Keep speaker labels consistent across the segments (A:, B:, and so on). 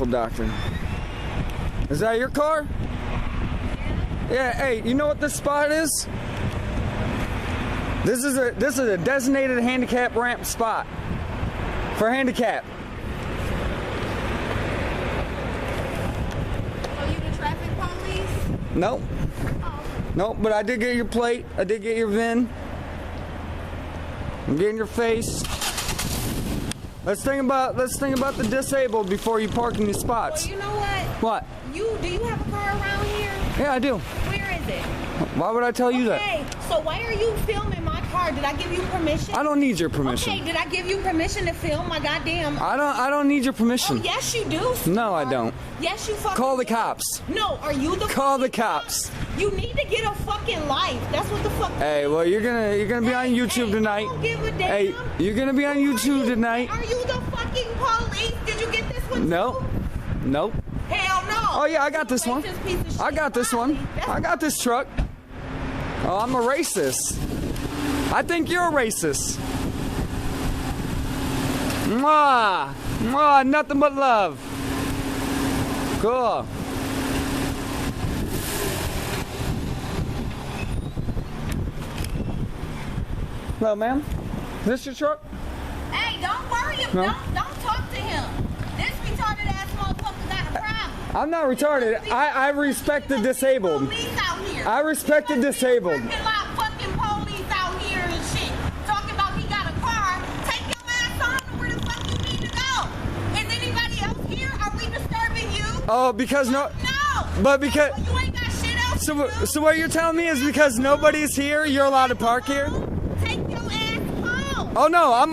A: medical doctor. Is that your car? Yeah, hey, you know what this spot is? This is a designated handicap ramp spot for handicap.
B: Are you the traffic police?
A: Nope.
B: Oh.
A: Nope, but I did get your plate. I did get your VIN. I'm getting your face. Let's think about the disabled before you park in these spots.
B: Well, you know what?
A: What?
B: Do you have a car around here?
A: Yeah, I do.
B: Where is it?
A: Why would I tell you that?
B: Okay, so why are you filming my car? Did I give you permission?
A: I don't need your permission.
B: Okay, did I give you permission to film my goddamn...
A: I don't need your permission.
B: Oh, yes, you do.
A: No, I don't.
B: Yes, you fucking
A: Call the
B: do.
A: cops.
B: No, are you the...
A: Call the cops.
B: You need to get a fucking life. That's what the fuck...
A: Hey, well, you're gonna be on YouTube tonight.
B: I don't give a damn.
A: Hey, you're gonna be on YouTube tonight.
B: Are you the fucking police? Did you get this one?
A: Nope. Nope.
B: Hell no.
A: Oh yeah, I got this one. I got this one. I got this truck. Oh, I'm a racist. I think you're a racist. Mwah! Mwah! Nothing but love. Cool. Hello, ma'am. Is this your truck?
B: Hey, don't worry.
A: No?
B: Don't talk to him. This retarded ass motherfucker got a problem.
A: I'm not retarded. I respect the disabled.
B: Police out here.
A: I respect the disabled.
B: Parking lot fucking police out here and shit. Talking about he got a car. Take your ass on to where the fuck you need to go. Is anybody else here? Are we disturbing you?
A: Oh, because no.
B: No.
A: But because.
B: You ain't got shit else to do.
A: So what you're telling me is because nobody's here, you're allowed to park here?
B: Take your ass home.
A: Oh no, I'm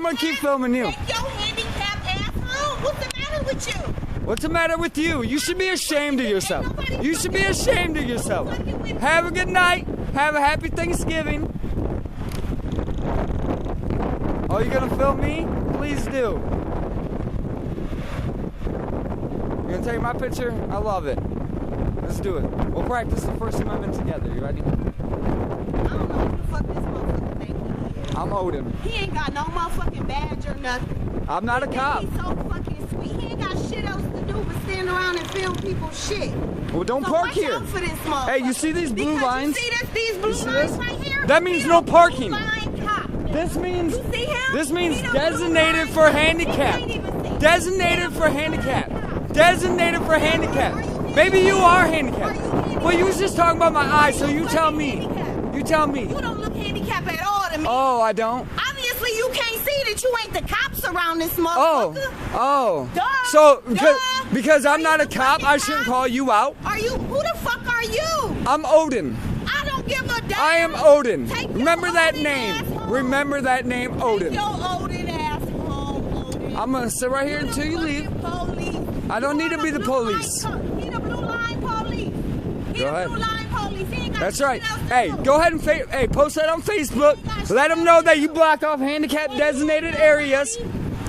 A: gonna keep filming you.
B: Take your handicapped ass home. What's the matter with you?
A: What's the matter with you? You should be ashamed of yourself. You should be ashamed of yourself. Have a good night. Have a happy Thanksgiving. Oh, you gonna film me? Please do. You gonna take my picture? I love it. Let's do it. We'll practice the First Amendment together. You ready?
B: I don't know who the fuck this motherfucker think he is.
A: I'm Odin.
B: He ain't got no motherfucking badge or nothing.
A: I'm not a cop.
B: He's so fucking sweet. He ain't got shit else to do but stand around and film people's shit.
A: Well, don't
B: So
A: park
B: watch
A: here.
B: out for this motherfucker.
A: Hey, you see these blue
B: Because
A: lines?
B: You see these blue
A: You see
B: lines
A: this?
B: right here?
A: That means
B: He
A: no
B: a blue
A: parking.
B: line cop.
A: This means
B: You see him?
A: this means
B: He the blue
A: designated
B: line
A: for
B: cop.
A: handicap.
B: He can't even see.
A: Designated for handicap. Designated for handicap. Maybe you are handicapped. Well, you was just talking about my eyes, so you tell me. You tell me.
B: You don't look handicapped at all to me.
A: Oh, I don't.
B: Obviously, you can't see that you ain't the cops around this
A: Oh,
B: motherfucker.
A: oh.
B: Duh,
A: So
B: duh.
A: because I'm
B: Are
A: not
B: you
A: a cop,
B: fucking
A: I shouldn't
B: cop?
A: call you out.
B: Are you? Who the fuck are you?
A: I'm Odin.
B: I don't give a damn.
A: I am Odin.
B: Take your
A: Remember that
B: Odin
A: name.
B: ass home.
A: Remember that name,
B: Take
A: Odin.
B: your Odin ass home, Odin.
A: I'm gonna sit right here
B: You
A: until you
B: the
A: leave.
B: fucking police.
A: I don't need to be the police.
B: He the blue line police. He
A: Go
B: the
A: ahead.
B: blue line police. He ain't got
A: That's
B: shit
A: right.
B: else to
A: Hey,
B: do.
A: go ahead and hey, post that on Facebook. Let them know that you block off handicap designated areas.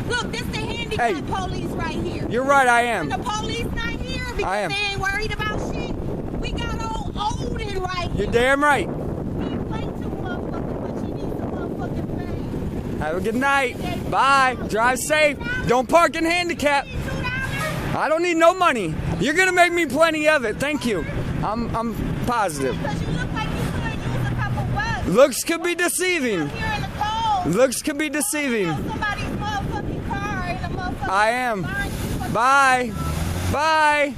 B: Look, this the handicap
A: Hey.
B: police right here.
A: You're right, I
B: And the
A: am.
B: police not here because
A: I am.
B: they ain't worried about shit. We got old Odin right here.
A: You're damn right.
B: He play too motherfucking much. He needs some motherfucking fame.
A: Have a good night. Bye. Drive safe. Don't park in handicap.
B: $2?
A: I don't need no money. You're gonna make me plenty of it. Thank you. I'm positive.
B: Because you look like you could use a couple bucks.
A: Looks could be deceiving.
B: Here in the cold.
A: Looks could be deceiving.
B: Somebody's motherfucking car in a motherfucking
A: I am.
B: line.
A: Bye. Bye.